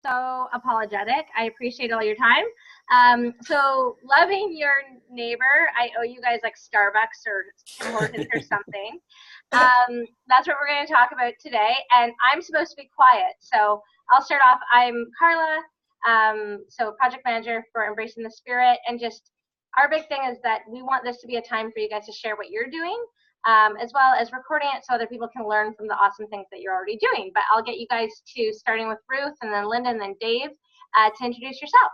so apologetic. I appreciate all your time. So loving your neighbor, I owe you guys like Starbucks or Tim Hortons or something. That's what we're going to talk about today. And I'm supposed to be quiet. So I'll start off. I'm Carla, so project manager for Embracing the Spirit. And just our big thing is that we want this to be a time for you guys to share what you're doing, as well as recording it so other people can learn from the awesome things that you're already doing. But I'll get you guys to, starting with Ruth and then Linda and then Dave, to introduce yourself.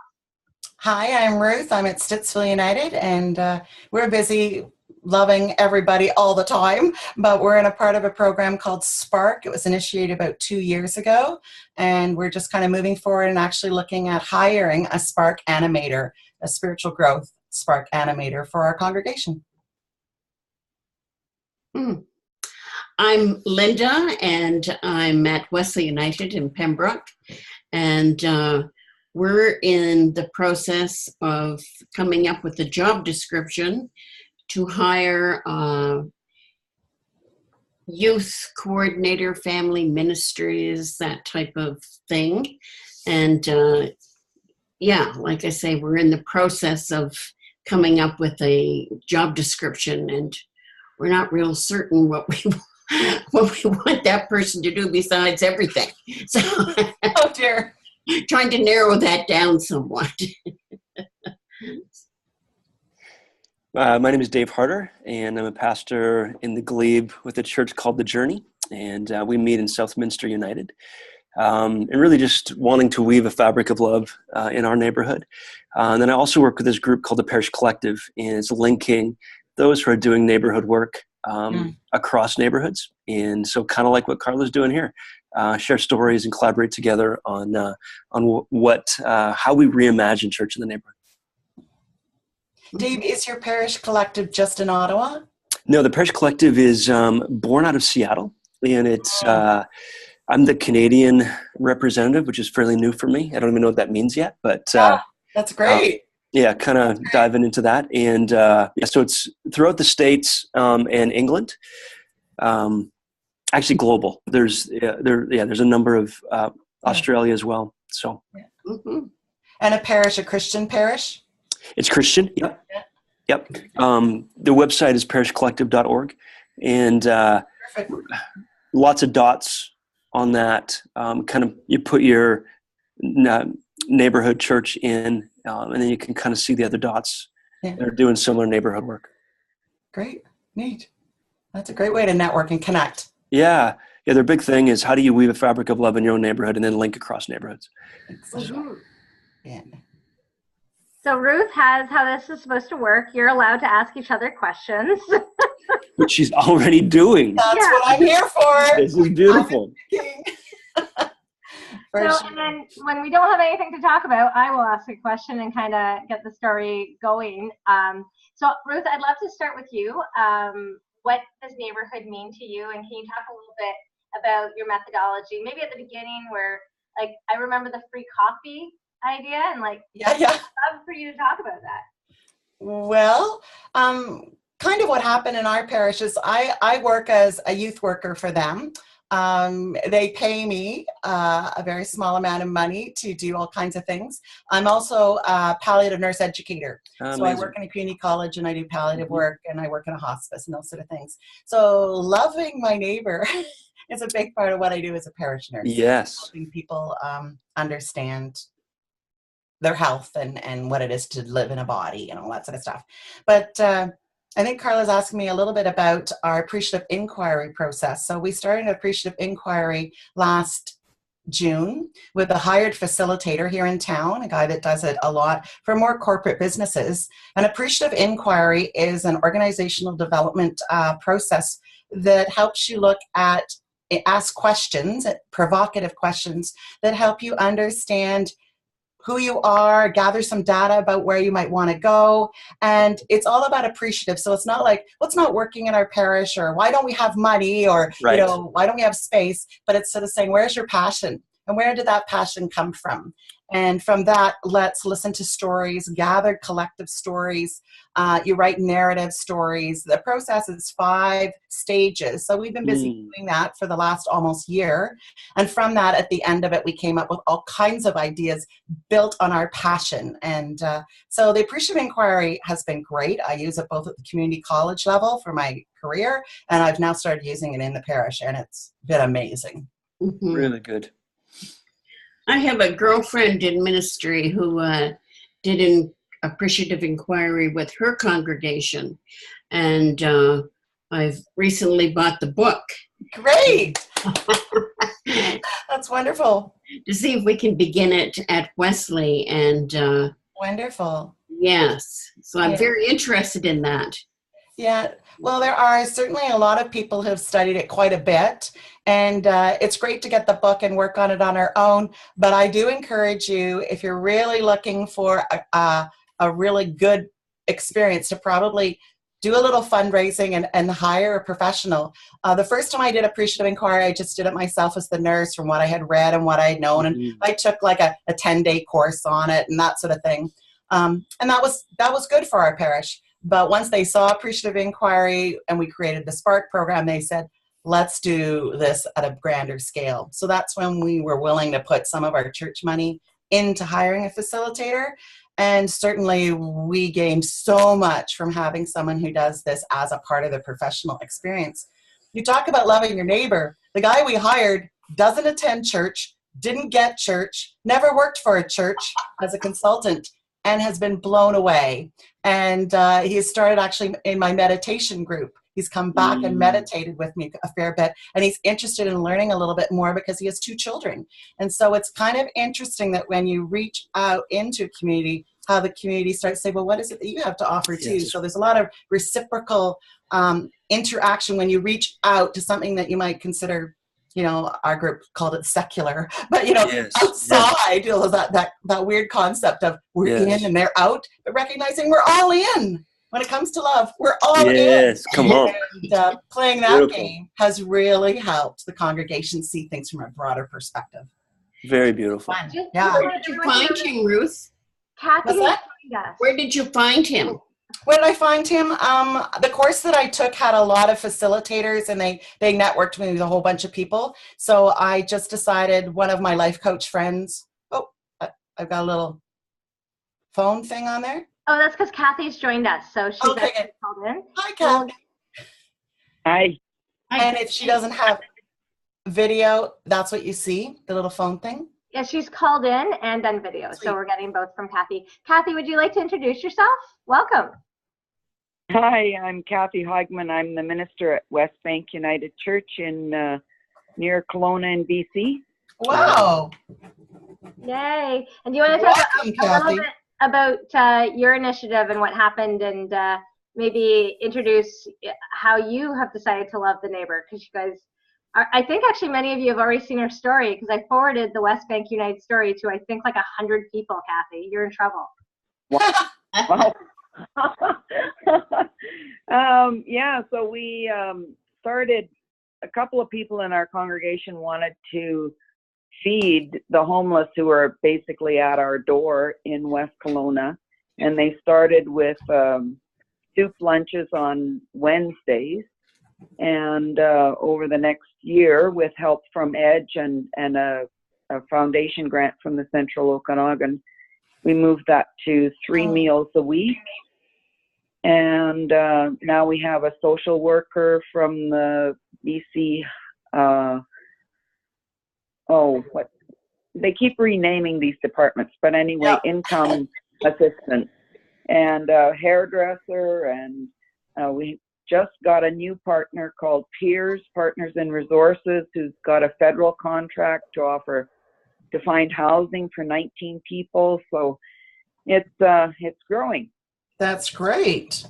Hi, I'm Ruth. I'm at Stittsville United, and we're busy loving everybody all the time, but we're in a part of a program called Spark. It was initiated about 2 years ago, and we're just kind of moving forward and actually looking at hiring a Spark animator, a spiritual growth Spark animator for our congregation. I'm Linda, and I'm at Wesley United in Pembroke, and we're in the process of coming up with a job description to hire a youth coordinator, family ministries, that type of thing. And yeah, like I say, we're in the process of coming up with a job description, and we're not real certain what we want that person to do besides everything. So, Oh dear. Trying to narrow that down somewhat. My name is Dave Harder, and I'm a pastor in the Glebe with a church called The Journey, and we meet in Southminster United. And really just wanting to weave a fabric of love in our neighborhood. And then I also work with this group called the Parish Collective, and it's linking those who are doing neighborhood work across neighborhoods. And so kind of like what Carla's doing here, share stories and collaborate together on what how we reimagine church in the neighborhood. Dave, is your Parish Collective just in Ottawa? No, the Parish Collective is born out of Seattle, and it's I'm the Canadian representative, which is fairly new for me. I don't even know what that means yet, but that's great. Yeah, kind of diving into that, and yeah, so it's throughout the States and England. Actually, global. There's a number of Australia as well. So, And a parish, a Christian parish. It's Christian. Yep. Yep. The website is parishcollective.org, and lots of dots on that. Kind of you put your neighborhood church in, and then you can kind of see the other dots that are doing similar neighborhood work. Great. Neat. That's a great way to network and connect. Yeah. Yeah. Their big thing is how do you weave a fabric of love in your own neighborhood and then link across neighborhoods? Yeah. So Ruth has how this is supposed to work. You're allowed to ask each other questions. Which she's already doing. That's what I'm here for. This is beautiful. And then when we don't have anything to talk about, I will ask a question and kind of get the story going. So Ruth, I'd love to start with you. What does neighborhood mean to you? And can you talk a little bit about your methodology? Maybe at the beginning where, like, I remember the free coffee idea, and like, I'd love for you to talk about that. Well, kind of what happened in our parish is I work as a youth worker for them. They pay me a very small amount of money to do all kinds of things. I'm also a palliative nurse educator. So I work in a community college and I do palliative work, and I work in a hospice and those sort of things. So loving my neighbor is a big part of what I do as a parish nurse. Yes. Helping people understand their health and what it is to live in a body and all that sort of stuff. But I think Carla's asking me a little bit about our appreciative inquiry process. So we started an appreciative inquiry last June with a hired facilitator here in town, a guy that does it a lot for more corporate businesses. An appreciative inquiry is an organizational development process that helps you look at, ask questions, provocative questions that help you understand who you are, gather some data about where you might want to go. And it's all about appreciative. So it's not like, what's not working in our parish, or why don't we have money, or, right, why don't we have space? But it's sort of saying, where's your passion? And where did that passion come from? And from that, let's listen to stories, gathered collective stories. You write narrative stories. The process is 5 stages. So we've been busy doing that for the last almost year. And from that, at the end of it, we came up with all kinds of ideas built on our passion. And so the Appreciative Inquiry has been great. I use it both at the community college level for my career, and I've now started using it in the parish, and it's been amazing. Mm-hmm. Really good. I have a girlfriend in ministry who did an appreciative inquiry with her congregation, and I've recently bought the book. Great! That's wonderful. To see if we can begin it at Wesley, and Wonderful. yes, so I'm Yeah. very interested in that. Yeah, well, there are certainly a lot of people who have studied it quite a bit, and it's great to get the book and work on it on our own. But I do encourage you, if you're really looking for a really good experience, to probably do a little fundraising and hire a professional. The first time I did Appreciative Inquiry, I just did it myself as the nurse from what I had read and what I had known, and I took like a 10-day course on it and that sort of thing. And that was good for our parish. But once they saw Appreciative Inquiry and we created the Spark program, they said, let's do this at a grander scale. So that's when we were willing to put some of our church money into hiring a facilitator. And certainly we gained so much from having someone who does this as a part of the professional experience. You talk about loving your neighbor. The guy we hired doesn't attend church, didn't get church, never worked for a church as a consultant, and has been blown away. And he has started actually in my meditation group. He's come back and meditated with me a fair bit, and he's interested in learning a little bit more because he has 2 children. And so it's kind of interesting that when you reach out into a community, how the community starts to say, well, what is it that you have to offer too? Yes. So there's a lot of reciprocal interaction when you reach out to something that you might consider, you know, our group called it secular, but you know, outside, you know, that weird concept of we're in and they're out, but recognizing we're all in. When it comes to love, we're all in. Yes, come on. And playing that game has really helped the congregation see things from a broader perspective. Very beautiful. Fun. Yeah. Where did you find him, Ruth? Kathy, where did you find him? Where did I find him? The course that I took had a lot of facilitators, and they networked me with a whole bunch of people. So I just decided, one of my life coach friends, I've got a little phone thing on there. Oh, that's because Kathy's joined us, so she's called in. Hi, Kathy. Hi. And if she doesn't have video, that's what you see, the little phone thing. Yeah, she's called in and done video, Sweet. So we're getting both from Kathy. Kathy, would you like to introduce yourself? Welcome. Hi, I'm Kathy Heigman. I'm the minister at West Bank United Church in near Kelowna in BC. Wow. Yay. And do you want to talk a little bit about your initiative and what happened, and maybe introduce how you have decided to love the neighbor? Because you guys I think actually many of you have already seen her story, because I forwarded the West Bank United story to I think like 100 people. Kathy, you're in trouble. Wow. Yeah, so we started, a couple of people in our congregation wanted to feed the homeless who are basically at our door in West Kelowna, and they started with soup lunches on Wednesdays, and over the next year, with help from Edge and a foundation grant from the Central Okanagan, we moved that to 3 meals a week. And now we have a social worker from the BC, they keep renaming these departments, but anyway, income assistant, and a hairdresser, and we just got a new partner called Peers, Partners in Resources, who's got a federal contract to offer defined housing for 19 people. So it's growing. That's great.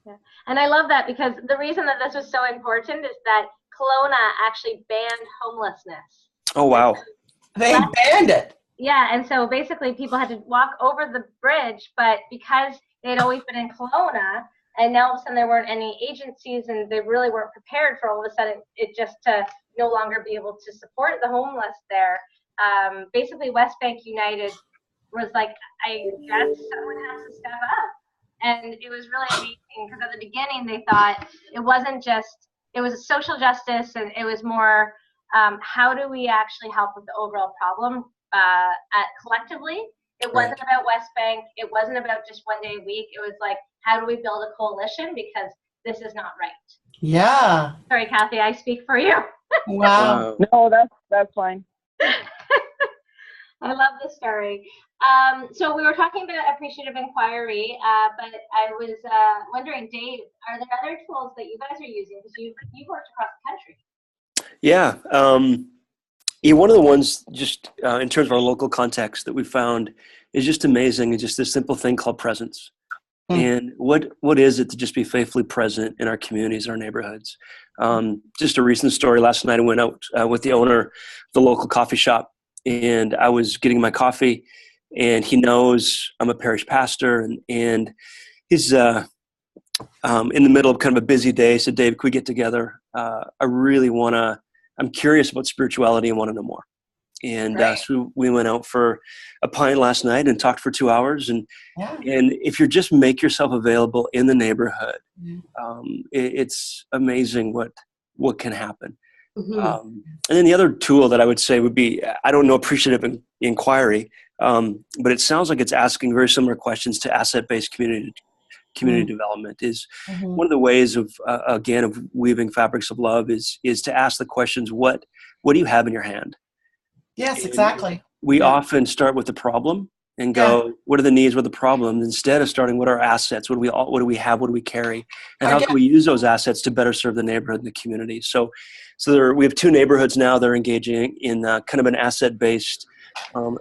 Yeah. And I love that, because the reason that this was so important is that Kelowna actually banned homelessness. Oh, wow. They banned it. Yeah, and so basically people had to walk over the bridge, but because they had always been in Kelowna, and now all of a sudden there weren't any agencies, and they really weren't prepared for all of a sudden it just to no longer be able to support the homeless there, basically West Bank United was like, I guess someone has to step up. And it was really amazing because at the beginning they thought it wasn't just, it was a social justice, and it was more how do we actually help with the overall problem collectively. It wasn't about West Bank. It wasn't about just one day a week. It was like, how do we build a coalition, because this is not right. Yeah. Sorry, Kathy, I speak for you. Wow. No, that's fine. I love the story. So we were talking about appreciative inquiry, but I was wondering, Dave, are there other tools that you guys are using? Because you've worked across the country. Yeah. One of the ones, just in terms of our local context, that we found is just amazing. It's just this simple thing called presence. And what is it to just be faithfully present in our communities, our neighborhoods? Just a recent story. Last night I went out with the owner of the local coffee shop, and I was getting my coffee, and he knows I'm a parish pastor, and he's in the middle of kind of a busy day. He said, Dave, could we get together? I'm curious about spirituality and want to know more. And so we went out for a pint last night and talked for 2 hours. And if you just make yourself available in the neighborhood, it's amazing what can happen. And then the other tool that I would say would be, I don't know appreciative inquiry, but it sounds like it's asking very similar questions to asset-based community development. Is one of the ways of again of weaving fabrics of love is to ask the questions, what do you have in your hand? Yes, And exactly. we often start with the problem and go, what are the needs, what are the problems, instead of starting, what are our assets, what do we have, what do we carry, and how can we use those assets to better serve the neighborhood and the community. So we have 2 neighborhoods now that are engaging in kind of an asset-based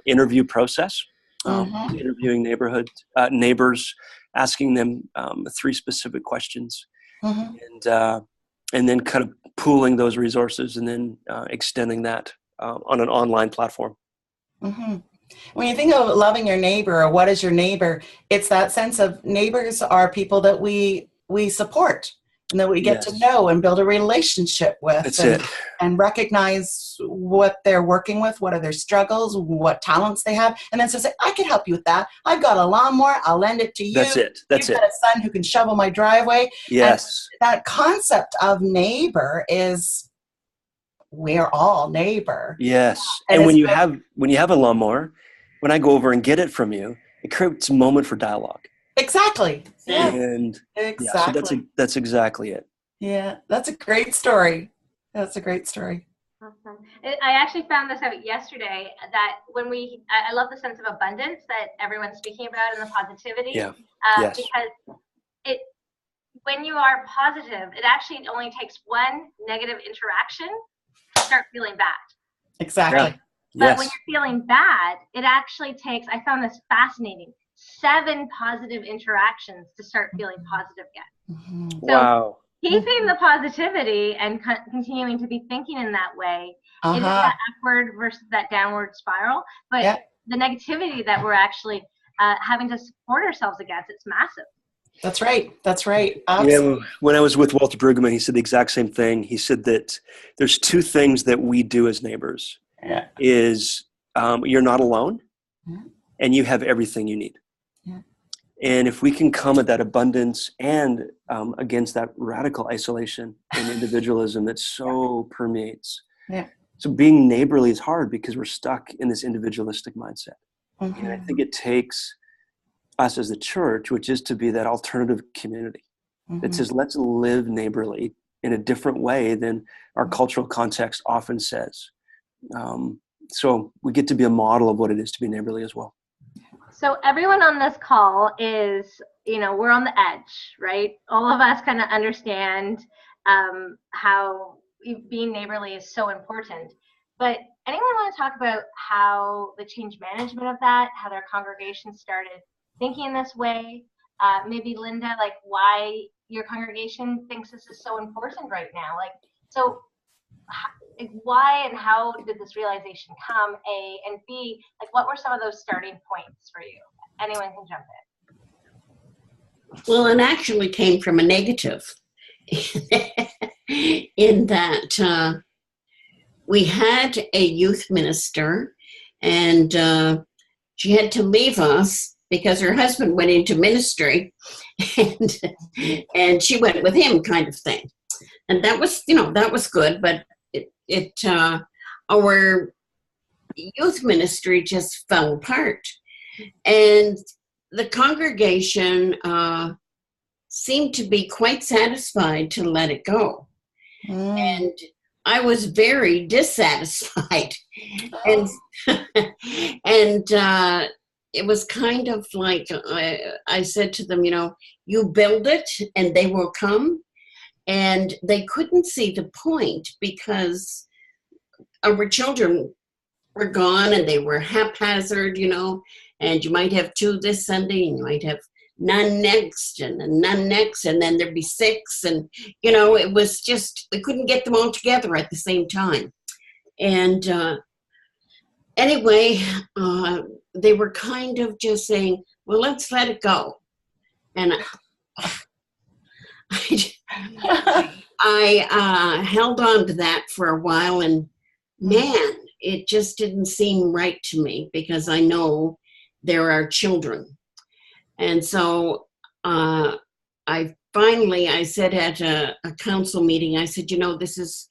interview process, interviewing neighbors, asking them 3 specific questions, and then kind of pooling those resources and then extending that on an online platform. When you think of loving your neighbor, or what is your neighbor, it's that sense of neighbors are people that we support and that we get to know and build a relationship with. That's it. And recognize what they're working with, what are their struggles, what talents they have, and then say, I can help you with that. I've got a lawnmower, I'll lend it to you. That's it. You've got a son who can shovel my driveway. Yes. And that concept of neighbor is, we're all neighbor. Yes. And when you have a lawnmower, when I go over and get it from you, it creates a moment for dialogue. Exactly. Yeah. And exactly. So that's exactly it. Yeah, that's a great story. That's a great story. Awesome. I actually found this out yesterday, that when I love the sense of abundance that everyone's speaking about, and the positivity. Yeah. Because when you are positive, it actually only takes one negative interaction to start feeling bad. Exactly. But when you're feeling bad, it actually takes, I found this fascinating, 7 positive interactions to start feeling positive again. Wow. Keeping the positivity and continuing to be thinking in that way, it is that upward versus that downward spiral. But the negativity that we're actually having to support ourselves against, it's massive. That's right. That's right. Absolutely. Yeah, when I was with Walter Brueggemann, he said the exact same thing. He said that there's 2 things that we do as neighbors. Is you're not alone, and you have everything you need. And if we can come at that abundance and against that radical isolation and individualism that so permeates. So being neighborly is hard because we're stuck in this individualistic mindset. And I think it takes us as the church, which is to be that alternative community that says, let's live neighborly in a different way than our cultural context often says. So we get to be a model of what it is to be neighborly as well. So everyone on this call is, we're on the edge, right? All of us kind of understand how being neighborly is so important. But anyone want to talk about how the change management of that, how their congregation started thinking this way? Maybe Linda, like why your congregation thinks this is so important right now? Why and how did this realization come, A, and B, what were some of those starting points for you? Anyone can jump in. Well, it actually came from a negative in that we had a youth minister, and she had to leave us because her husband went into ministry, and she went with him, kind of thing. And that was, that was good, but our youth ministry just fell apart. And the congregation seemed to be quite satisfied to let it go. And I was very dissatisfied. And it was kind of like, I said to them, you build it and they will come. And they couldn't see the point because our children were gone and they were haphazard, and you might have 2 this Sunday and you might have none next and none next, and then there'd be 6, and it was just, we couldn't get them all together at the same time. And anyway, they were kind of just saying, well, let's let it go. And I held on to that for a while, and man, it just didn't seem right to me because I know there are children. And so I said at a council meeting, I said, this is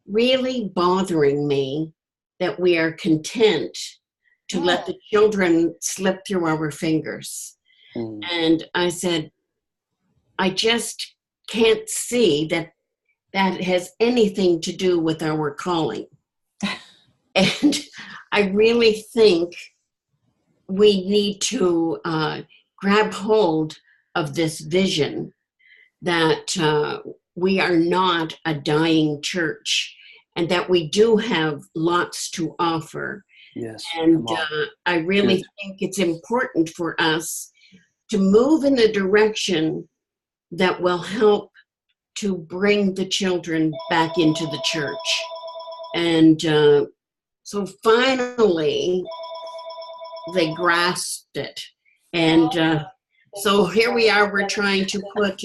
really bothering me that we are content to let the children slip through our fingers. And I said, I just can't see that has anything to do with our calling. And I really think we need to grab hold of this vision that we are not a dying church and that we do have lots to offer. Yes. And I really think it's important for us to move in the direction that will help to bring the children back into the church. And so finally, they grasped it. And so here we are, we're trying to put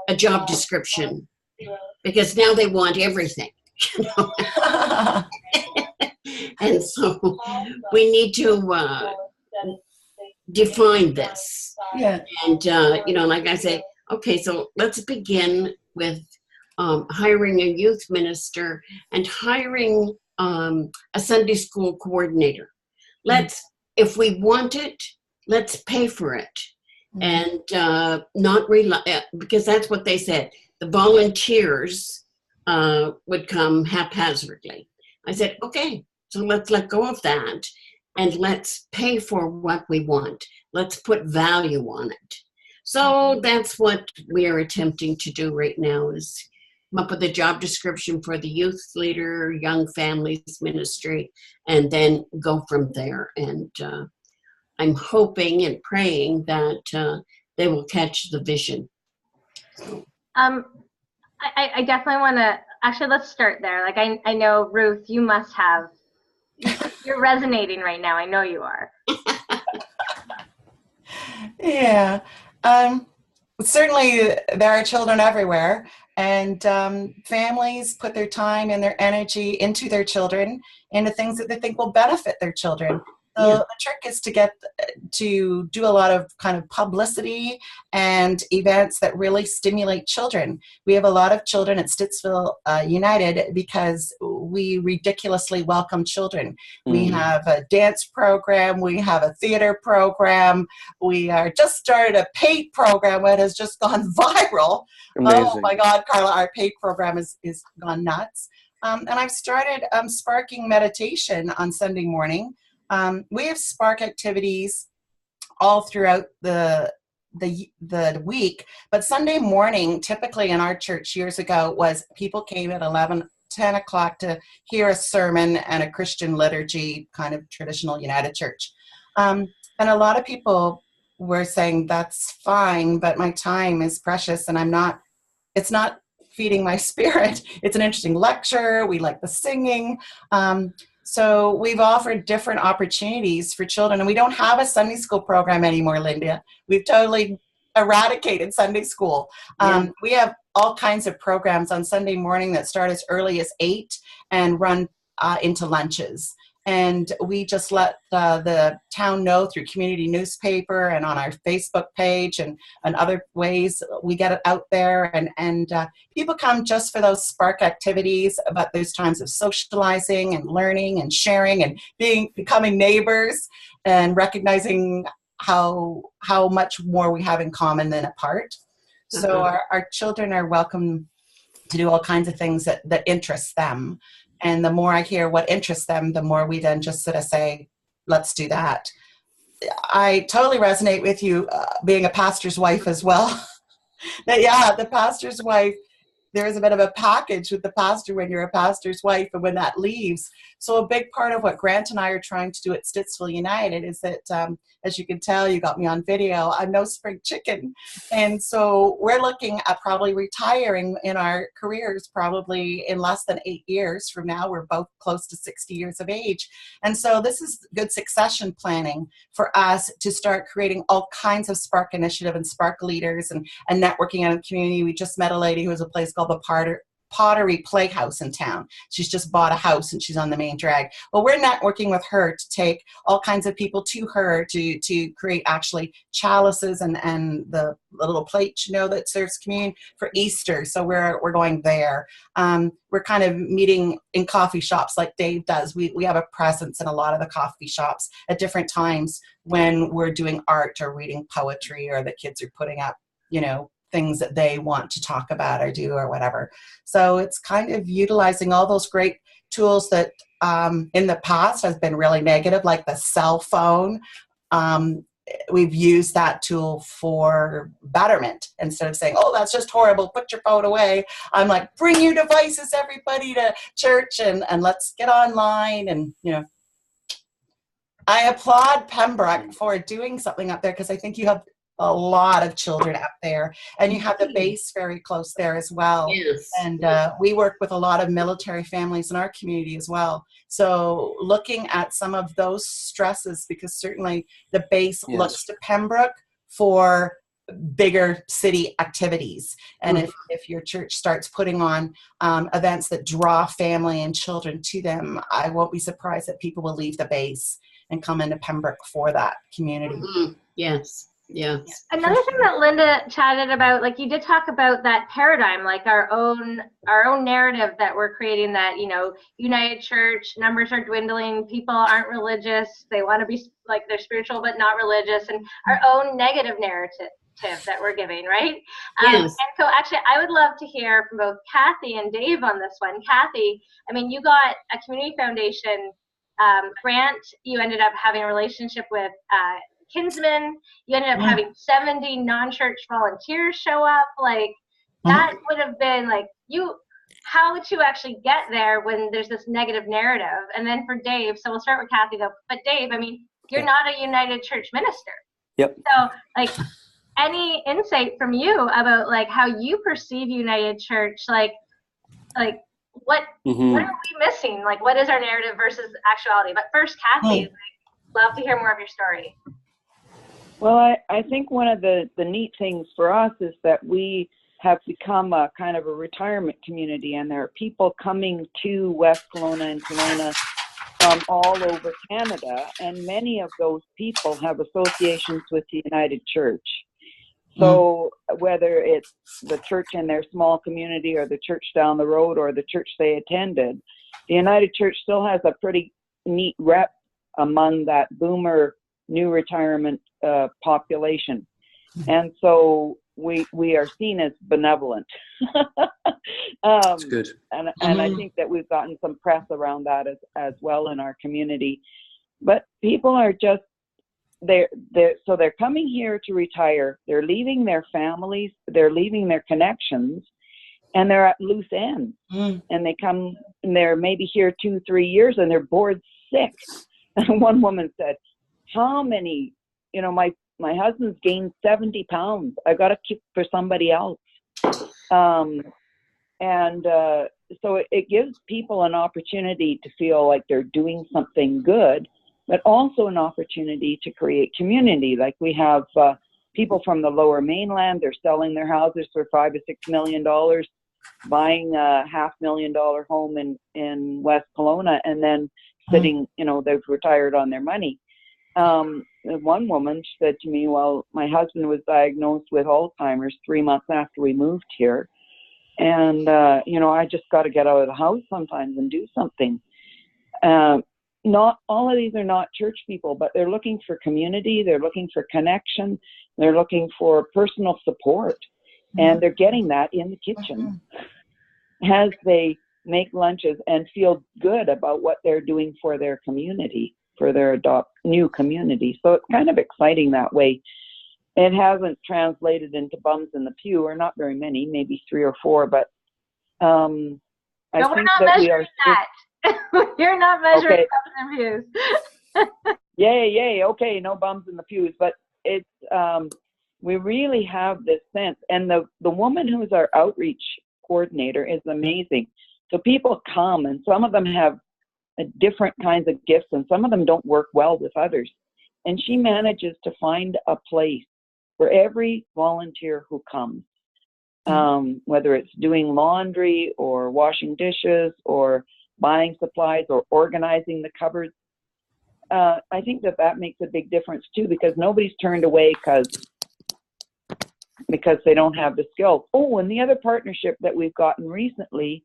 a job description because now they want everything. And so we need to define this. Yeah. And, like I said, okay, so let's begin with hiring a youth minister and hiring a Sunday school coordinator. If we want it, let's pay for it. And not rely, because that's what they said. The volunteers would come haphazardly. I said, okay, so let's let go of that and let's pay for what we want. Let's put value on it. So that's what we are attempting to do right now, is come up with a job description for the youth leader, young families ministry, and then go from there. And I'm hoping and praying that they will catch the vision. I definitely want to, actually, let's start there. Like, I know, Ruth, you must have, you're resonating right now. I know you are. Yeah. Certainly there are children everywhere, and families put their time and their energy into their children, into things that they think will benefit their children. So the trick is to get to do a lot of kind of publicity and events that really stimulate children. We have a lot of children at Stittsville United because we ridiculously welcome children. We have a dance program, we have a theater program, we are just started a PAIT program that has just gone viral. Amazing. Oh my God, Carla, our PAIT program is gone nuts. And I've started sparking meditation on Sunday morning. We have spark activities all throughout the week, but Sunday morning, typically in our church years ago, was people came at 10 o'clock to hear a sermon and a Christian liturgy, kind of traditional United Church. And a lot of people were saying, that's fine, but my time is precious and it's not feeding my spirit. It's an interesting lecture. We like the singing. So we've offered different opportunities for children, and we don't have a Sunday school program anymore, Linda. We've totally eradicated Sunday school. We have all kinds of programs on Sunday morning that start as early as 8 and run into lunches. And we just let the town know through community newspaper and on our Facebook page and other ways we get it out there. And people come just for those spark activities, but there's times of socializing and learning and sharing and becoming neighbors and recognizing how much more we have in common than apart. So our children are welcome to do all kinds of things that interest them. And the more I hear what interests them, the more we then just sort of say, let's do that. I totally resonate with you being a pastor's wife as well. That, the pastor's wife, there is a bit of a package with the pastor when you're a pastor's wife and when that leaves. So a big part of what Grant and I are trying to do at Stittsville United is that, as you can tell, you got me on video, I'm no spring chicken. And so we're looking at probably retiring in our careers probably in less than 8 years from now. We're both close to 60 years of age. And so this is good succession planning for us to start creating all kinds of Spark initiative and Spark leaders and networking in the community. We just met a lady who has a place called the Pottery Playhouse in town. She's just bought a house and she's on the main drag. Well, we're networking with her to take all kinds of people to her to create actually chalices and the little plate, that serves communion for Easter. So we're going there. We're kind of meeting in coffee shops like Dave does. We have a presence in a lot of the coffee shops at different times when we're doing art or reading poetry or the kids are putting up, things that they want to talk about or do or whatever. So it's kind of utilizing all those great tools that in the past has been really negative, like the cell phone. We've used that tool for betterment. Instead of saying, oh, that's just horrible, put your phone away. I'm like, bring your devices, everybody, to church and let's get online. And, I applaud Pembroke for doing something up there because I think you have a lot of children up there, and you have the base very close there as well. Yes. And we work with a lot of military families in our community as well. So looking at some of those stresses, because certainly the base looks to Pembroke for bigger city activities. And if your church starts putting on events that draw family and children to them, I won't be surprised that people will leave the base and come into Pembroke for that community. Yes. Yes. Another thing that Linda chatted about, like you did talk about that paradigm, like our own narrative that we're creating, that, United Church, numbers are dwindling, people aren't religious, they want to be like they're spiritual but not religious, and our own negative narrative that we're giving, right? Yes. And so actually I would love to hear from both Kathy and Dave on this one. Kathy, you got a community foundation grant, you ended up having a relationship with Kinsman, you ended up having 70 non-church volunteers show up. Like that would have been like how to actually get there when there's this negative narrative. And then for Dave, so we'll start with Kathy though, but Dave, you're not a United Church minister. Yep. So any insight from you about how you perceive United Church, what what are we missing? What is our narrative versus actuality? But first, Kathy, love to hear more of your story. Well, I think one of the neat things for us is that we have become a kind of a retirement community, and there are people coming to West Kelowna and Kelowna from all over Canada, and many of those people have associations with the United Church. So whether it's the church in their small community or the church down the road or the church they attended, the United Church still has a pretty neat rep among that boomer new retirement population. And so we are seen as benevolent. That's good. And I think that we've gotten some press around that as well in our community. But people are just, so they're coming here to retire. They're leaving their families, they're leaving their connections, and they're at loose ends. And they come, and they're maybe here 2-3 years, and they're bored sick. And one woman said, how many, my husband's gained 70 pounds. I got to keep for somebody else. So it gives people an opportunity to feel like they're doing something good, but also an opportunity to create community. Like we have people from the Lower Mainland, they're selling their houses for $5 to $6 million, buying a $500,000 home in West Kelowna, and then sitting, they've retired on their money. One woman said to me, well, my husband was diagnosed with Alzheimer's 3 months after we moved here. And, I just got to get out of the house sometimes and do something. Not all of these are not church people, but they're looking for community. They're looking for connection. They're looking for personal support. And they're getting that in the kitchen as they make lunches and feel good about what they're doing for their community, for their new community. So it's kind of exciting that way. It hasn't translated into bums in the pew, or not very many, maybe 3 or 4, but I think that we are that. You're not measuring bums and pews. Yay, okay, no bums in the pews, but it's we really have this sense, and the woman who's our outreach coordinator is amazing. So people come, and some of them have different kinds of gifts, and some of them don't work well with others, and she manages to find a place for every volunteer who comes, whether it's doing laundry or washing dishes or buying supplies or organizing the cupboards. I think that makes a big difference too, because nobody's turned away because they don't have the skills. Oh, and the other partnership that we've gotten recently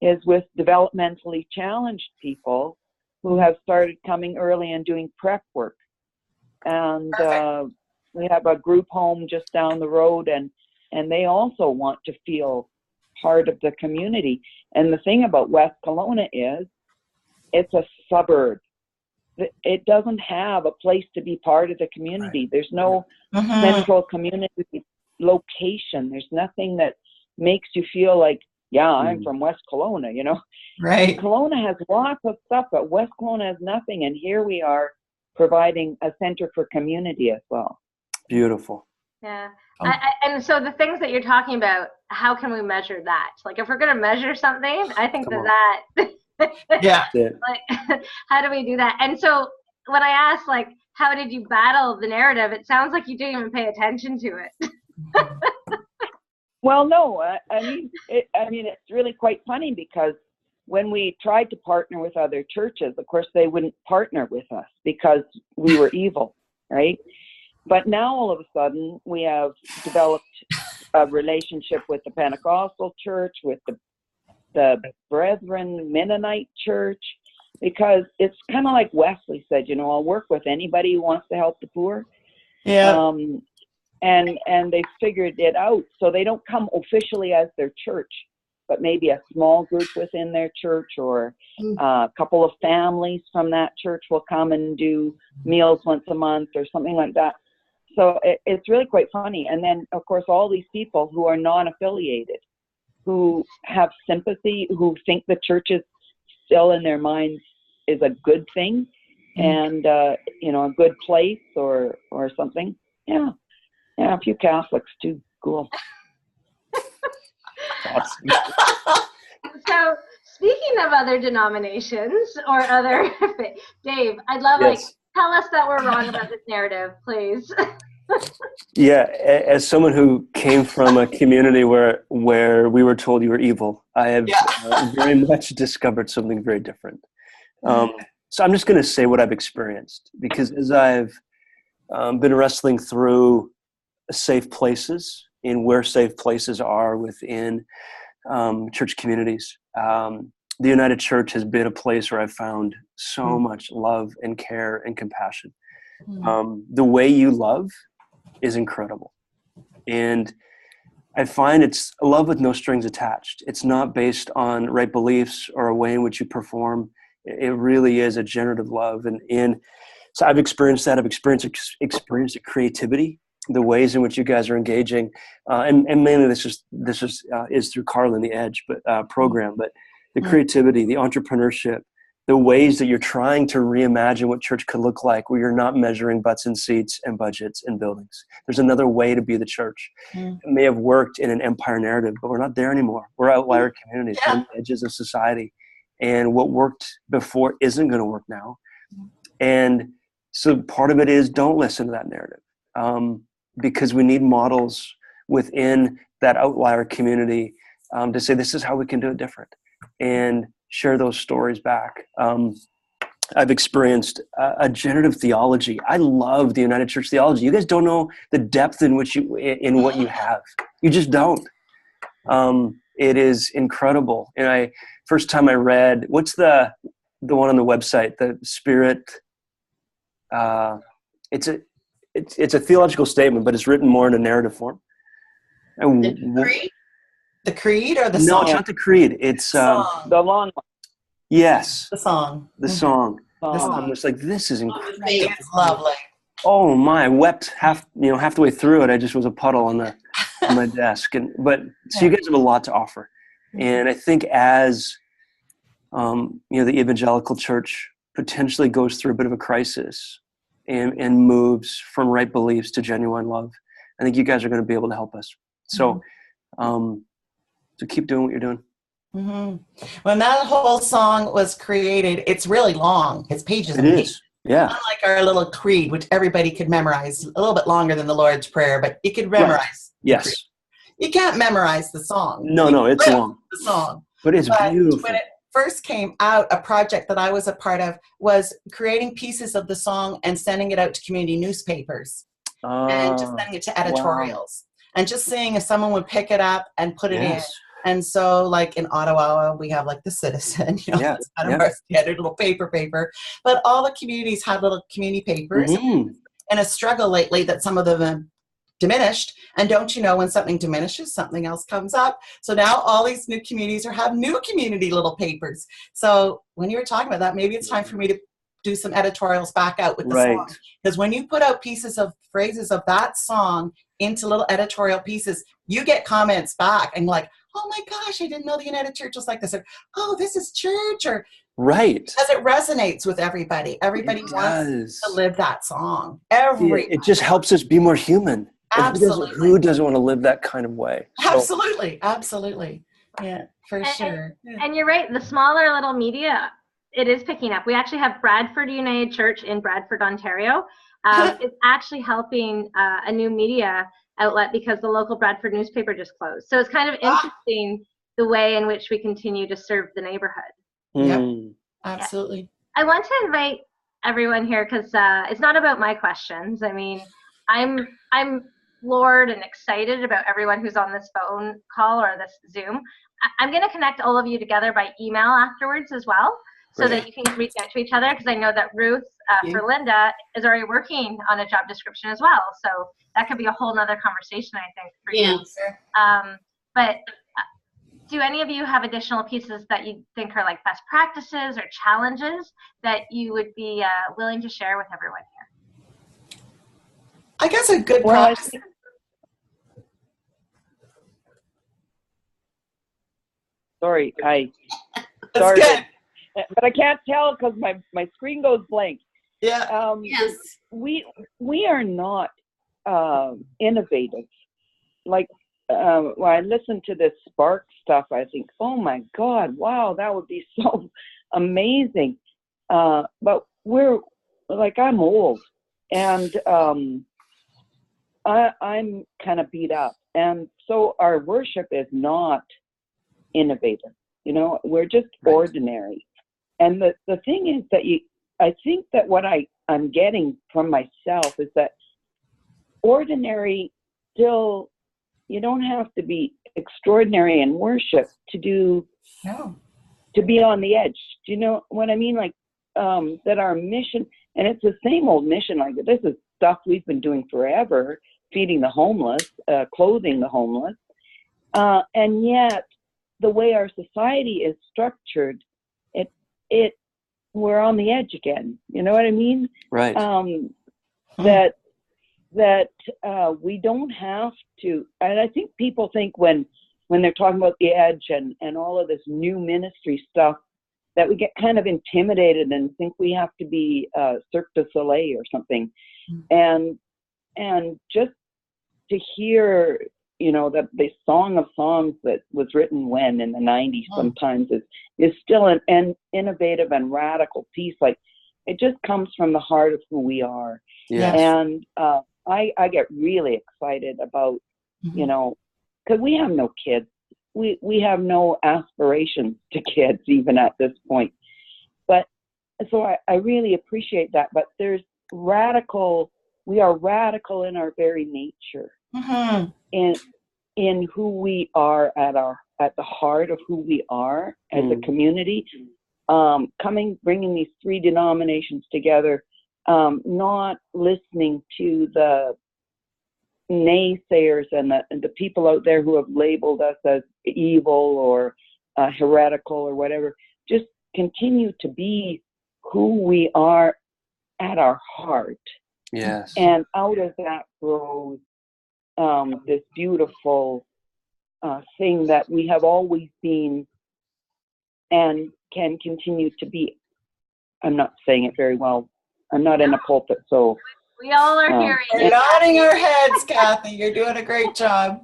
is with developmentally challenged people who have started coming early and doing prep work. And we have a group home just down the road, and they also want to feel part of the community. And the thing about West Kelowna is it's a suburb. It doesn't have a place to be part of the community. Right. There's no central community location. There's nothing that makes you feel like, yeah, I'm from West Kelowna, Right. Kelowna has lots of stuff, but West Kelowna has nothing. And here we are providing a center for community as well. Beautiful. Yeah. And so the things that you're talking about, how can we measure that? Like, if we're going to measure something, I think that yeah. Like, how do we do that? And so when I asked, like, how did you battle the narrative, it sounds like you didn't even pay attention to it. Well, no, I mean, it's really quite funny, because when we tried to partner with other churches, of course, they wouldn't partner with us because we were evil, right? But now all of a sudden we have developed a relationship with the Pentecostal church, with the Brethren Mennonite church, because it's kind of like Wesley said, I'll work with anybody who wants to help the poor. Yeah. And they figured it out. So they don't come officially as their church, but maybe a small group within their church, or a couple of families from that church will come and do meals once a month or something like that. So it's really quite funny. And then, of course, all these people who are non-affiliated, who have sympathy, who think the church is still in their minds is a good thing, and, a good place or something. Yeah. Yeah, a few Catholics too. Cool. Awesome. So, speaking of other denominations or other, Dave, I'd love, tell us that we're wrong about this narrative, please. Yeah, as someone who came from a community where we were told you were evil, I have very much discovered something very different. So I'm just going to say what I've experienced, because as I've been wrestling through safe places and where safe places are within church communities, the United Church has been a place where I've found so much love and care and compassion. The way you love is incredible. And I find it's a love with no strings attached. It's not based on right beliefs or a way in which you perform. It really is a generative love. And so I've experienced that. I've experienced creativity, the ways in which you guys are engaging. And mainly this is through Carl and the Edge program, but the creativity, the entrepreneurship, the ways that you're trying to reimagine what church could look like, where you're not measuring butts and seats and budgets and buildings. There's another way to be the church. It may have worked in an empire narrative, but we're not there anymore. We're outlier communities. We're on the edges of society. And what worked before isn't going to work now. And so part of it is don't listen to that narrative, because we need models within that outlier community to say, this is how we can do it different, and share those stories back. I've experienced a generative theology. I love the United Church theology. You guys don't know the depth in which in what you have. You just don't. It is incredible. And first time I read, what's the one on the website, the Spirit, it's a theological statement, but it's written more in a narrative form. The creed or the no, song? it's not the creed. It's the long one. Yes. The song. The song. I'm just like, this is incredible. It's lovely. Oh my! I wept half the way through it. I just was a puddle on my desk. So you guys have a lot to offer, and I think as the evangelical church potentially goes through a bit of a crisis and moves from right beliefs to genuine love, I think you guys are going to be able to help us. So, so keep doing what you're doing. Mm-hmm. When that whole song was created, it's really long. It's pages and pages. Yeah. Unlike our little creed, which everybody could memorize, a little bit longer than the Lord's Prayer, but you could memorize. Right. Yes. You can't memorize the song. No, it's long. The song. But it's beautiful. When it first came out, a project that I was a part of was creating pieces of the song and sending it out to community newspapers and just sending it to editorials. Wow. And just seeing if someone would pick it up and put it in. And so, like in Ottawa, we have like the Citizen, it's kind of our standard little paper. But all the communities have little community papers. Mm-hmm. And a struggle lately that some of them have diminished. And don't you know, when something diminishes, something else comes up. So now all these new communities have new community little papers. So when you were talking about that, maybe it's time for me to do some editorials back out with the song. Because when you put out pieces of phrases of that song into little editorial pieces, you get comments back and like, oh my gosh, I didn't know the United Church was like this. Or, oh, this is church. Or because it resonates with everybody. Everybody wants to live that song. It just helps us be more human. Absolutely. Who doesn't want to live that kind of way? Absolutely. Yeah, for sure. And you're right. The smaller little media, it is picking up. We actually have Bradford United Church in Bradford, Ontario. It's actually helping a new media outlet because the local Bradford newspaper just closed. So it's kind of interesting the way in which we continue to serve the neighborhood. Yep, absolutely. I want to invite everyone here because it's not about my questions. I mean, I'm floored and excited about everyone who's on this phone call or this Zoom. I'm going to connect all of you together by email afterwards as well, so that you can reach out to each other, because I know that Ruth for Linda is already working on a job description as well. So that could be a whole nother conversation, I think, for you. But do any of you have additional pieces that you think are like best practices or challenges that you would be willing to share with everyone here? I guess a good practice. Sorry, That's good. But I can't tell because my screen goes blank. Yeah. We are not innovative. Like when I listen to this Spark stuff, I think, oh my God, wow, that would be so amazing. But we're like, I'm old, and I'm kind of beat up, and so our worship is not innovative. We're just ordinary. And the thing is that I think that what I'm getting from myself is that ordinary still, you don't have to be extraordinary in worship to be on the edge. Do you know what I mean? Like, that our mission, and it's the same old mission, like this is stuff we've been doing forever, feeding the homeless, clothing the homeless. And yet the way our society is structured, we're on the edge again. You know what I mean? Right. That we don't have to, and I think people think when they're talking about the edge and all of this new ministry stuff, that we get kind of intimidated and think we have to be Cirque du Soleil or something. And just to hear, that the Song of Songs that was written in the 90s sometimes is still an innovative and radical piece. Like, it just comes from the heart of who we are. Yes. And I get really excited about, because we have no kids. We have no aspirations to kids even at this point. But so I really appreciate that. But we are radical in our very nature, in who we are at the heart of who we are as a community. Bringing these three denominations together, not listening to the naysayers and the people out there who have labeled us as evil or heretical or whatever. Just continue to be who we are at our heart. Yes. And out of that grows this beautiful thing that we have always been and can continue to be. I'm not saying it very well. I'm not in a pulpit, so. We all are hearing We're you. nodding our heads, Kathy. You're doing a great job.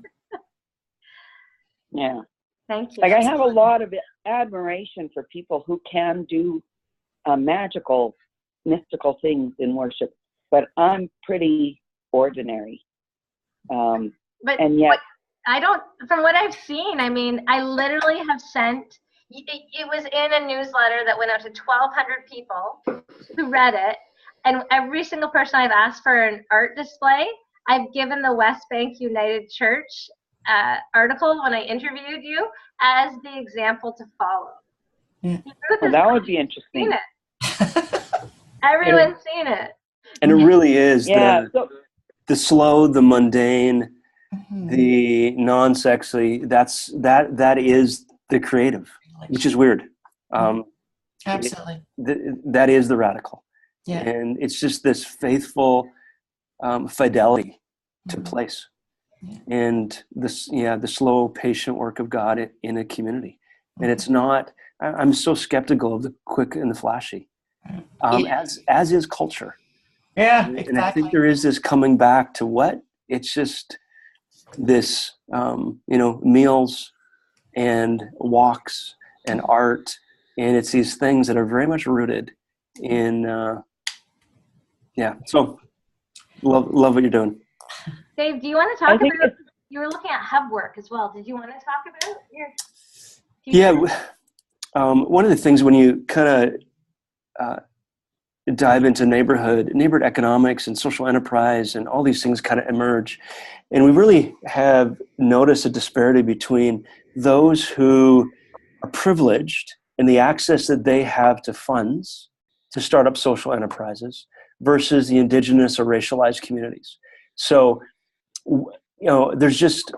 Yeah. Thank you. Like, I have a lot of admiration for people who can do magical, mystical things in worship, but I'm pretty ordinary. And yet, I don't, from what I've seen, I mean, I literally have sent, it was in a newsletter that went out to 1,200 people who read it. And every single person I've asked for an art display, I've given the West Bank United Church article when I interviewed you as the example to follow. Yeah. That would be interesting. Everyone's seen it. And it really is the slow, the mundane, the non-sexy. That is the creative, which is weird. Absolutely. That is the radical. Yeah. And it's just this faithful fidelity to place. Yeah. And the slow, patient work of God in a community. And it's not, I'm so skeptical of the quick and the flashy, as is culture. Yeah, exactly. And I think there is this coming back to what? It's just this, meals and walks and art. And it's these things that are very much rooted in, so love what you're doing. Dave, do you want to talk about, you were looking at hub work as well. Did you want to talk about your future? One of the things when you kind of dive into neighborhood economics and social enterprise and all these things kind of emerge. And we really have noticed a disparity between those who are privileged and the access that they have to funds to start up social enterprises versus the indigenous or racialized communities. So, there's just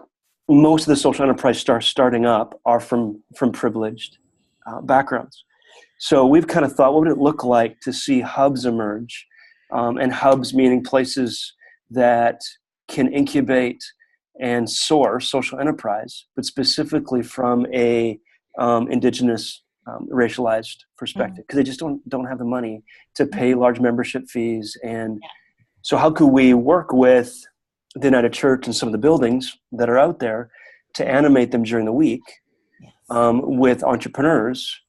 most of the social enterprise starting up are from privileged backgrounds. So we've kind of thought, what would it look like to see hubs emerge, and hubs meaning places that can incubate and source social enterprise, but specifically from a indigenous racialized perspective, because they just don't have the money to pay large membership fees. And so how could we work with the United Church and some of the buildings that are out there to animate them during the week with entrepreneurs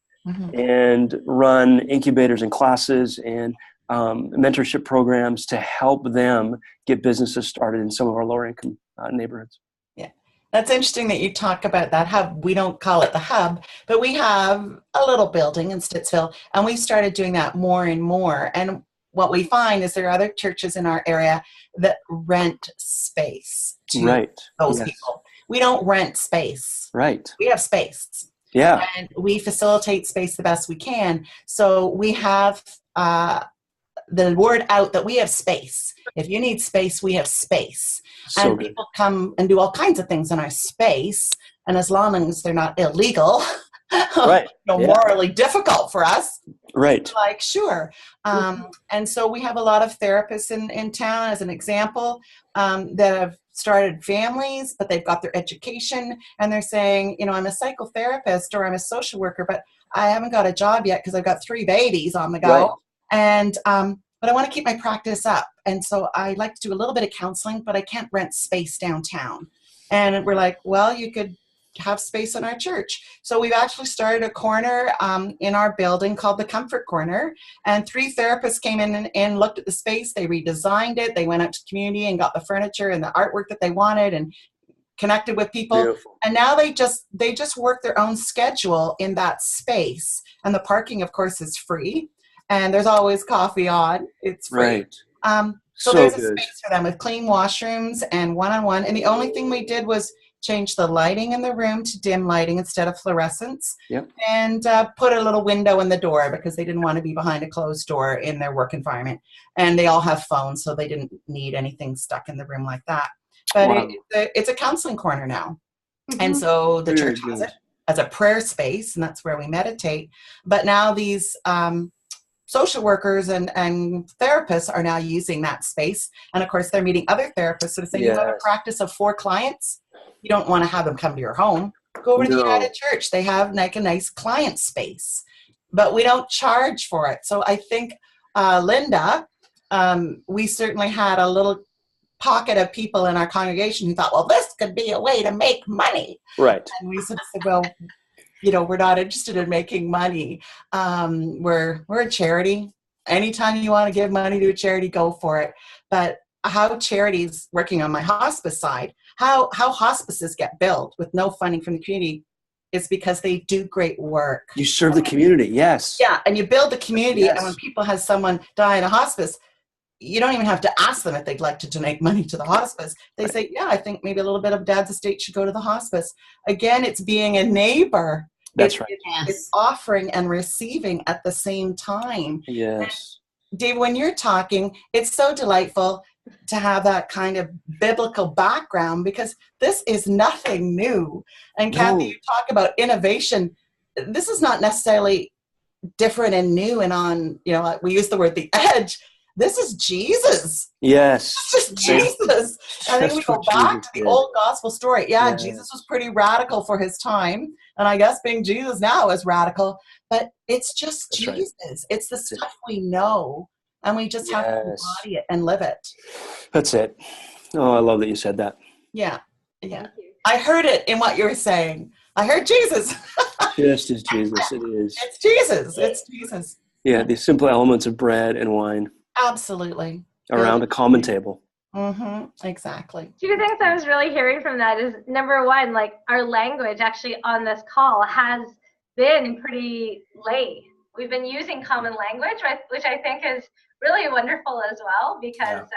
and run incubators and classes and mentorship programs to help them get businesses started in some of our lower income neighborhoods. Yeah, that's interesting that you talk about that hub. We don't call it the hub, but we have a little building in Stittsville, and we started doing that more and more. And what we find is there are other churches in our area that rent space to those people. We don't rent space. Right. We have space. Yeah. And we facilitate space the best we can. So we have the word out that we have space. If you need space, we have space. So and people come and do all kinds of things in our space. And as long as they're not illegal, morally difficult for us. Right. Like, sure. And so we have a lot of therapists in town, as an example, that have started families, but they've got their education and they're saying, I'm a psychotherapist or I'm a social worker, but I haven't got a job yet because I've got 3 babies on the go. Right. And, but I want to keep my practice up. And so I like to do a little bit of counseling, but I can't rent space downtown. And we're like, well, you could have space in our church. So we've actually started a corner in our building called the Comfort Corner, and 3 therapists came in and looked at the space. They redesigned it. They went out to the community and got the furniture and the artwork that they wanted and connected with people. Beautiful. And now they just work their own schedule in that space. And the parking, of course, is free. and there's always coffee on. It's free. Right. So So there's a good. space for them with clean washrooms and one-on-one. And the only thing we did was change the lighting in the room to dim lighting instead of fluorescence. Yep. And put a little window in the door because they didn't want to be behind a closed door in their work environment. And they all have phones, so they didn't need anything stuck in the room like that. But Wow. it's a counseling corner now. Mhm. And so the Very church has good. it as a prayer space, and that's where we meditate. But now these social workers and therapists are now using that space. And of course, they're meeting other therapists. So to say you have a Yes. practice of 4 clients, you don't want to have them come to your home. Go over to the No. United Church. They have like a nice client space, but we don't charge for it. So I think, Linda, we certainly had a little pocket of people in our congregation who thought, well, this could be a way to make money. Right. And we sort of said, well, you know, we're not interested in making money. We're a charity. Anytime you want to give money to a charity, go for it. But how charities working on my hospice side, how hospices get built with no funding from the community is because they do great work. You serve the community. Yes. Yeah, and you build the community. Yes. And when people have someone die in a hospice, you don't even have to ask them if they'd like to donate money to the hospice. They say, yeah, I think maybe a little bit of Dad's estate should go to the hospice. Again, it's being a neighbor. That's right. It's offering and receiving at the same time. Yes. Dave, when you're talking, it's so delightful to have that kind of biblical background because this is nothing new. And Kathy, No. you talk about innovation. This is not necessarily different and new and on, you know, we use the word the edge. This is Jesus. Yes. It's just Jesus. I think we That's go what back Jesus to the did. old gospel story. Yeah, Yeah. Jesus was pretty radical for his time. And I guess being Jesus now is radical. But it's just That's right. Jesus. It's the That's it. stuff we know. And we just have to Yes. embody it and live it. That's it. Oh, I love that you said that. Yeah. Yeah. Thank you. I heard it in what you were saying. I heard Jesus. Just as Jesus, it is. It's Jesus. It's Jesus. Yeah, the simple elements of bread and wine Absolutely. around a common table. Mm-hmm. Exactly. Two things I was really hearing from that is number one, like our language actually on this call has been pretty lay. We've been using common language, which I think is really wonderful as well, because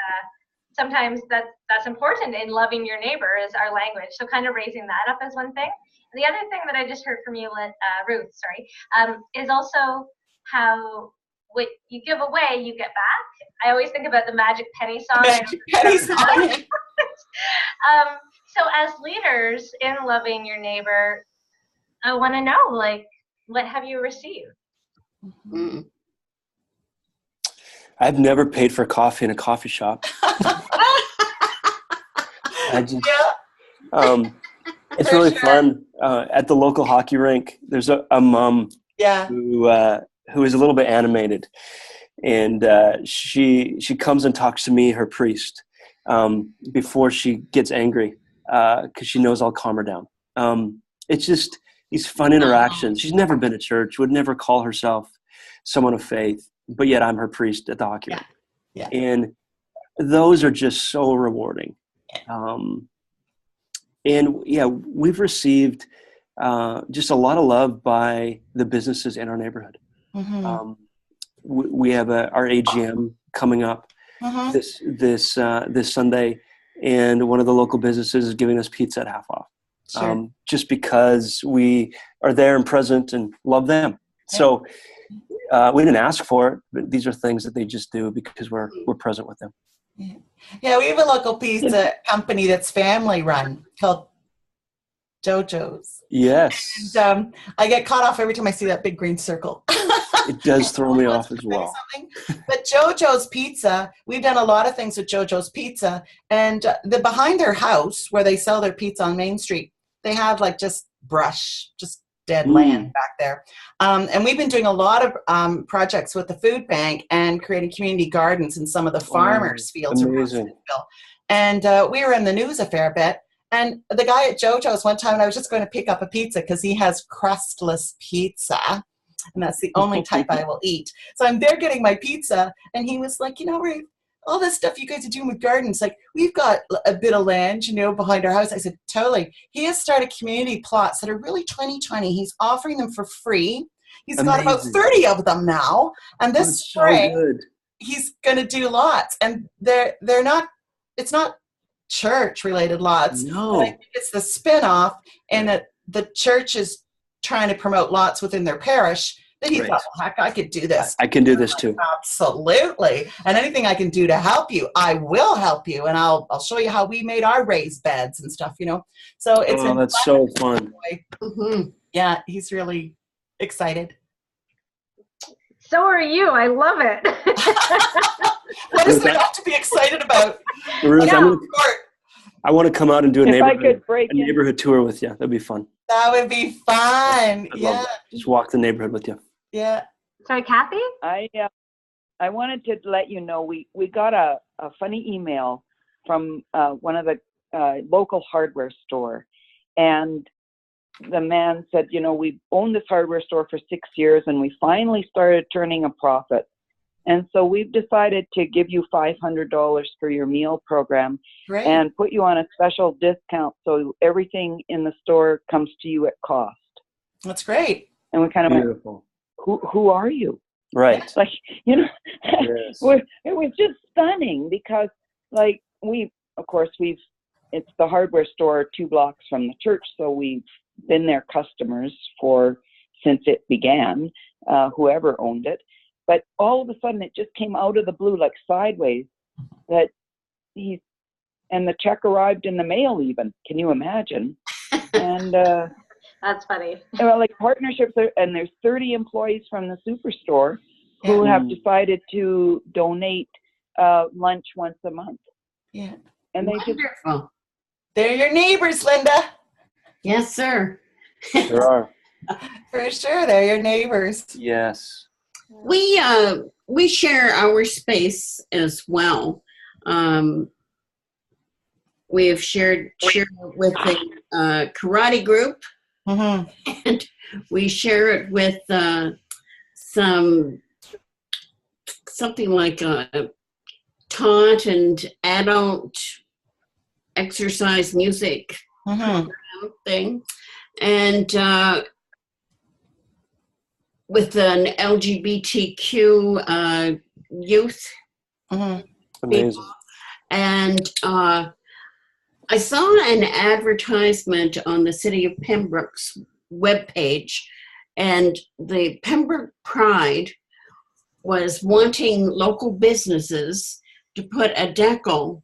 sometimes that's important in loving your neighbor is our language. So kind of raising that up as one thing. And the other thing that I just heard from you, Ruth, is also how what you give away, you get back. I always think about the Magic Penny song. Magic Penny song. So as leaders in loving your neighbor, I want to know, like, what have you received? Mm. I've never paid for coffee in a coffee shop. I just, it's For really sure. fun. At the local hockey rink, there's a mom who is a little bit animated, and she comes and talks to me, her priest, before she gets angry, because she knows I'll calm her down. It's just these fun interactions. She's never been to church, would never call herself someone of faith, but yet I'm her priest at the hockey rink. Yeah. And those are just so rewarding. And yeah, we've received just a lot of love by the businesses in our neighborhood. Mm-hmm. We have our AGM coming up this Sunday, and one of the local businesses is giving us pizza at half off. Sure. Just because we are there and present and love them. Yeah. So we didn't ask for it, but these are things that they just do because we're present with them. Yeah, we have a local pizza company that's family run called JoJo's. Yes. And I get caught off every time I see that big green circle. It does throw me off as well. But JoJo's Pizza, we've done a lot of things with JoJo's Pizza. And the behind their house where they sell their pizza on Main Street, they have like just brush, just dead land back there. And we've been doing a lot of projects with the food bank and creating community gardens in some of the farmers' fields. Amazing. And we were in the news a fair bit. And the guy at JoJo's one time, I was just going to pick up a pizza because he has crustless pizza. And that's the only type I will eat. So I'm there getting my pizza. And he was like, you know, Ruth, all this stuff you guys are doing with gardens, like we've got a bit of land, you know, behind our house. I said, totally. He has started community plots that are really 2020. He's offering them for free. He's got about Amazing. 30 of them now. And this That's so spring, good. he's going to do lots. And they're not, it's not church related lots. But I No. think it's the spin-off, and that the church is trying to promote lots within their parish. That he Right. thought, well, heck, I could do this. I can do this too. Absolutely. And anything I can do to help you, I will help you. And I'll show you how we made our raised beds and stuff, So it's Oh, that's so fun. Mhm. Yeah, he's really excited. So are you. I love it. What is there not to be excited about? Ruth, Yeah. I want to come out and do a If I could break in, neighborhood tour with you. That'd be fun. That would be fun. I'd love Yeah. that. Just walk the neighborhood with you. Yeah. Sorry, Kathy? I wanted to let you know we got a funny email from one of the local hardware store, and the man said, we've owned this hardware store for 6 years, and we finally started turning a profit. And so we've decided to give you $500 for your meal program Great. and put you on a special discount, so everything in the store comes to you at cost. That's great. And we kind of went, Beautiful. who are you? Right. Like, Yes. it was just stunning, because like it's the hardware store 2 blocks from the church, so we've been their customers since it began, whoever owned it. But all of a sudden it just came out of the blue, like sideways, that and the check arrived in the mail even. Can you imagine? And That's funny. like partnerships, and there's 30 employees from the superstore who have decided to donate lunch once a month. Yeah. And Wonderful. They're your neighbors, Linda. Yes, sir. There are. For sure, they're your neighbors. Yes. We share our space as well. We have shared with a karate group, Mm-hmm. and we share it with something like a taught and adult exercise music Mm-hmm. thing, and with an LGBTQ youth Mm-hmm. Amazing. And I saw an advertisement on the City of Pembroke's webpage, and the Pembroke Pride was wanting local businesses to put a decal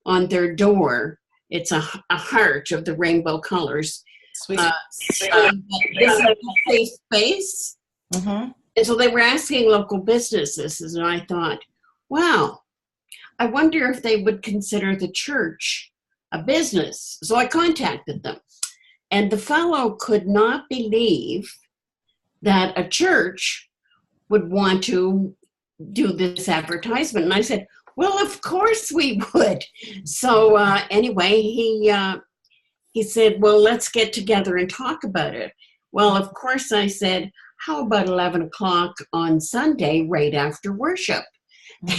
on their door. It's a heart of the rainbow colors. Sweet. Saying that this is a safe space. Mm-hmm. And so they were asking local businesses, and I thought, wow, I wonder if they would consider the church a business. So I contacted them, and the fellow could not believe that a church would want to do this advertisement. And I said, well, of course we would. So anyway, he said, well, let's get together and talk about it. Well, of course, I said, how about 11 o'clock on Sunday, right after worship?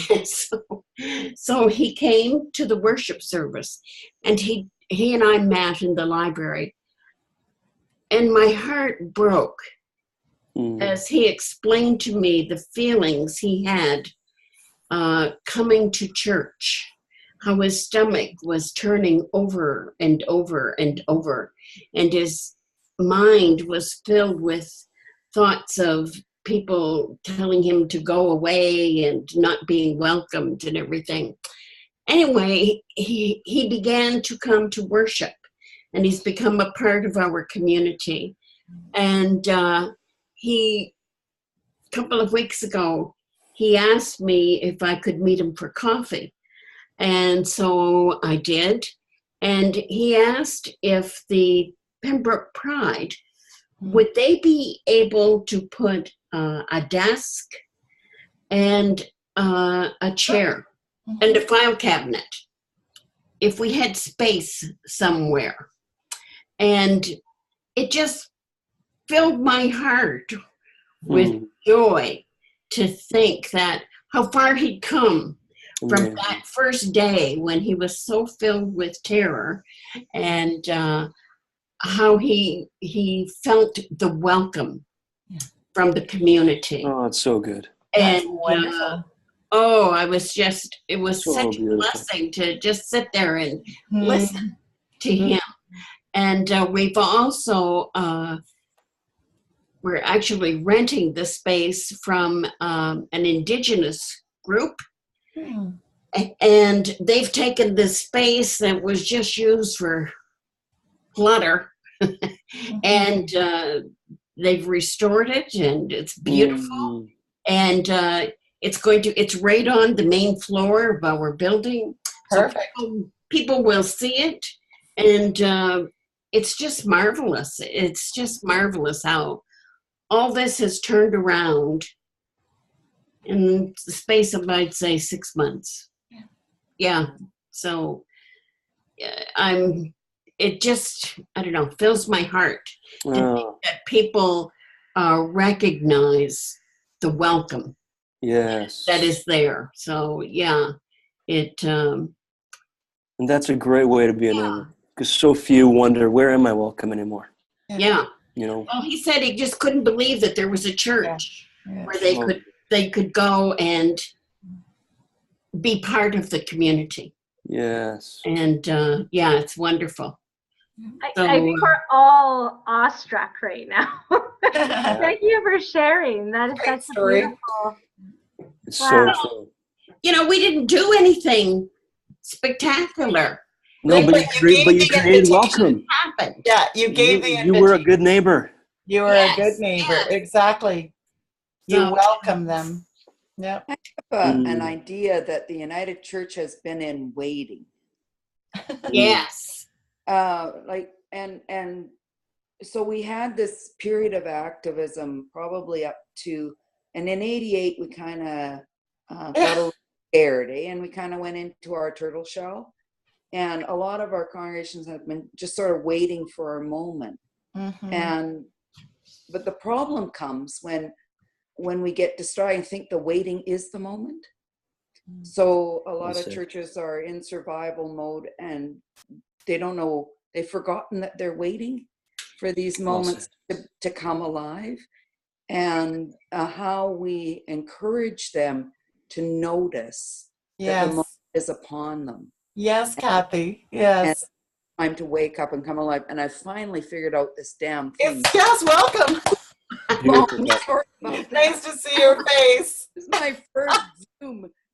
And so he came to the worship service, and he and I met in the library, and my heart broke as he explained to me the feelings he had coming to church, how his stomach was turning over and over and over, and his mind was filled with thoughts of people telling him to go away and not being welcomed and everything. Anyway, he began to come to worship, and he's become a part of our community. And a couple of weeks ago, he asked me if I could meet him for coffee. And so I did. And he asked if the Pembroke Pride, would they be able to put a desk and a chair and a file cabinet if we had space somewhere? And it just filled my heart with joy to think that how far he'd come from that first day when he was so filled with terror, and how he felt the welcome from the community. Oh, it's so good. That's And wonderful. it was So such beautiful. a blessing to just sit there and Mhm. listen to him. And we've also, we're actually renting the space from an indigenous group. Hmm. And they've taken this space that was just used for clutter and they've restored it, and it's beautiful. And it's right on the main floor of our building. Perfect. So people will see it, and it's just marvelous. It's just marvelous how all this has turned around in the space of, I'd say, 6 months. Yeah. So it just, I don't know, fills my heart to think that people recognize the welcome Yes. that is there. So yeah, And that's a great way to be a neighbor, because so few wonder, where am I welcome anymore? Yeah. You know. Well, he said he just couldn't believe that there was a church where they could go and be part of the community. Yes. And it's wonderful. I think we're all awestruck right now. Thank you for sharing. That is Great such story. a beautiful. It's Wow. so true. You know, we didn't do anything spectacular. No, Like, but but you you gave the created invitation. welcome. Happened. Yeah, you gave the You were a invitation. good neighbor. You were a good neighbor. Yes. Exactly. You So- welcome them. Yep. I have an idea that the United Church has been in waiting. Yes. And so we had this period of activism probably up to, and in '88 we kind of got a little scared, and we kind of went into our turtle shell. And a lot of our congregations have been just sort of waiting for a moment. Mhm. But the problem comes when we get distracted and think the waiting is the moment. So a lot of churches are in survival mode, and they don't know, they've forgotten that they're waiting for these moments to come alive, and how we encourage them to notice that the moment is upon them. Yes, Kathy. Yes. And time to wake up and come alive. And I finally figured out this damn thing. Yes, welcome. Nice to see your face. This is my first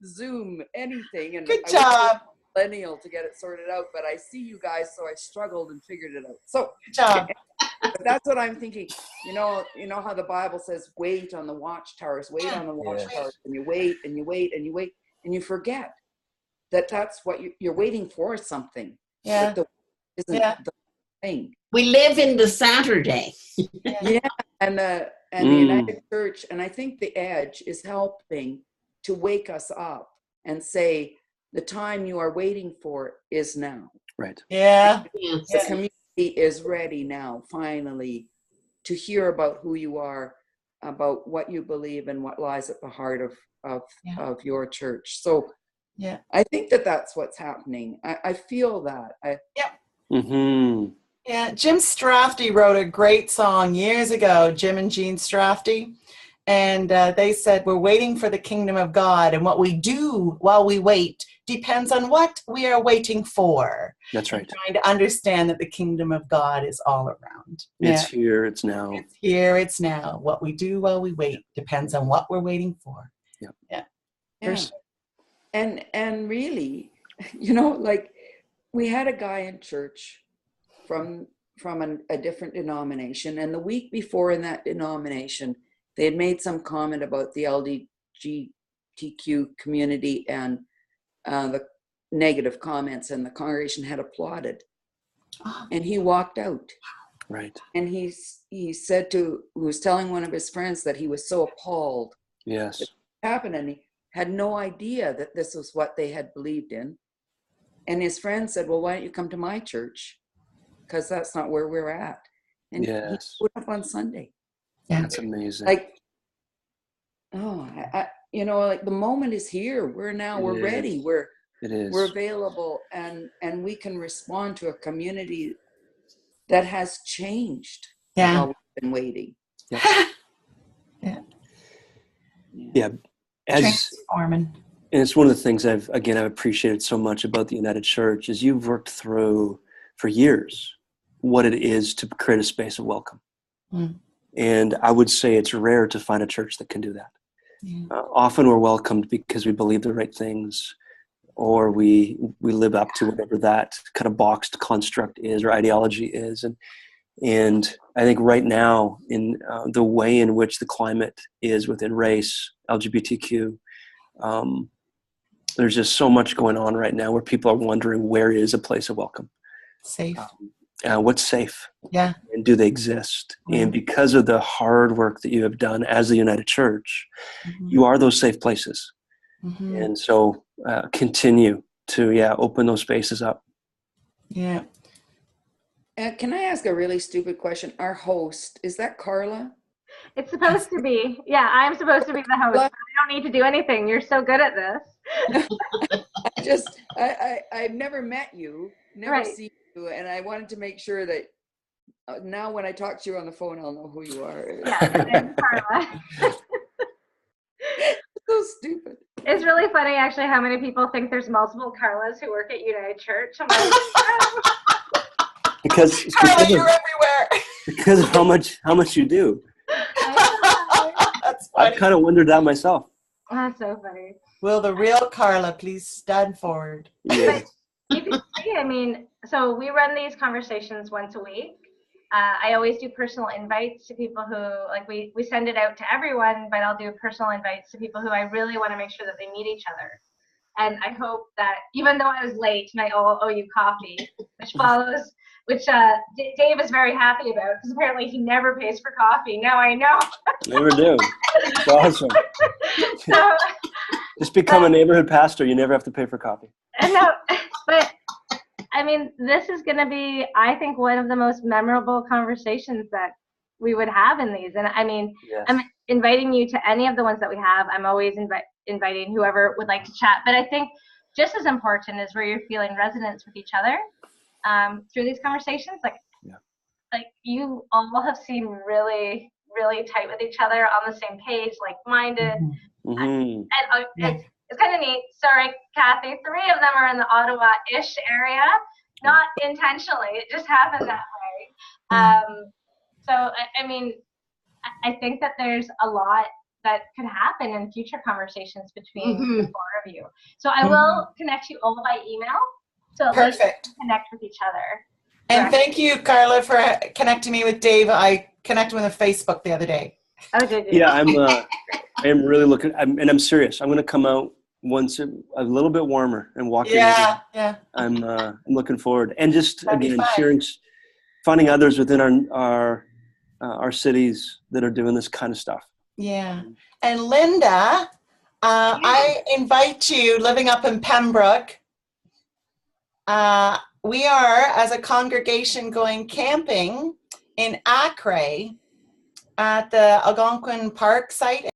Zoom anything. And good job. Millennial to get it sorted out, but I see you guys, so I struggled and figured it out. So good job. But that's what I'm thinking. You know how the Bible says, wait on the watchtowers, wait on the watchtowers, and you wait and you wait and you wait, and you forget that that's what you're waiting for, something. Yeah. That isn't the thing. We live in the Saturday. Yeah. And the United Church, and I think the Edge is helping to wake us up and say, the time you are waiting for is now. Right. Yeah. The community is ready now, finally, to hear about who you are, about what you believe, and what lies at the heart of your church. So yeah, I think that's what's happening. I feel that. Yeah, Jim Strafty wrote a great song years ago, Jim and Jean Strafty. And they said, we're waiting for the kingdom of God. And what we do while we wait depends on what we are waiting for. That's right. And trying to understand that the kingdom of God is all around. It's here, it's now. It's here, it's now. What we do while we wait depends on what we're waiting for. Yeah. Sure. And really, like, we had a guy in church from a different denomination. And the week before, in that denomination, they had made some comment about the LGBTQ community and the negative comments, and the congregation had applauded. And he walked out. Right. And he was telling one of his friends that he was so appalled. Yes. That happened, and he had no idea that this was what they had believed in. And his friend said, well, why don't you come to my church? Because that's not where we're at. And he showed up on Sunday. Yeah. That's amazing. Like, like, the moment is here. We're ready. We're available, and we can respond to a community that has changed. Yeah. While we've been waiting. Yeah. Yeah. As Transforming. And it's one of the things I've appreciated so much about the United Church is you've worked through for years what it is to create a space of welcome. And I would say it's rare to find a church that can do that. Often we're welcomed because we believe the right things, or we live up to whatever that kind of boxed construct is or ideology is. And I think right now, in the way in which the climate is within race, LGBTQ, there's just so much going on right now where people are wondering, where is a place of welcome? Safe. What's safe? Yeah. And do they exist? And because of the hard work that you have done as the United Church, you are those safe places. And so continue to, open those spaces up. Yeah. Can I ask a really stupid question? Our host, is that Carla? It's supposed to be. Yeah, I'm supposed to be the host. I don't need to do anything. You're so good at this. I've never met you, never seen you, and I wanted to make sure that now when I talk to you on the phone, I'll know who you are. Yeah, I'm Carla. So stupid. It's really funny, actually, how many people think there's multiple Carlas who work at United Church. I'm like, because Carla, you're everywhere. Because of how much you do. That's funny. I kind of wondered that myself. That's so funny. Will the real Carla please stand forward? Yeah. You can see, I mean, so we run these conversations once a week. I always do personal invites to people who, like, we send it out to everyone, but I'll do personal invites to people who I really want to make sure that they meet each other. And I hope that, even though I was late and I owe you coffee, which Dave is very happy about, because apparently he never pays for coffee. Now I know. Never do. It's awesome. So, just become a neighborhood pastor. You never have to pay for coffee. No, but I mean, this is going to be, I think, one of the most memorable conversations that we would have in these. And I mean, yes. I'm inviting you to any of the ones that we have. I'm always inviting whoever would like to chat. But I think just as important is where you're feeling resonance with each other through these conversations. Like you all have seemed really, really tight with each other, on the same page, like-minded. And it's kind of neat. Sorry, Kathy. 3 of them are in the Ottawa-ish area. Not intentionally. It just happened that way. So, I mean, I think that there's a lot that could happen in future conversations between the 4 of you. So I will connect you all by email. So perfect. You can connect with each other. And thank you, Carla, for connecting me with Dave. I connected with him on Facebook the other day. Oh, did you? Yeah, I am really looking, and I'm serious. I'm going to come out once a little bit warmer and walk in. Yeah. I'm looking forward, and just again finding others within our cities that are doing this kind of stuff. Yeah, and Linda, I invite you, living up in Pembroke. We are, as a congregation, going camping in Acre at the Algonquin Park site.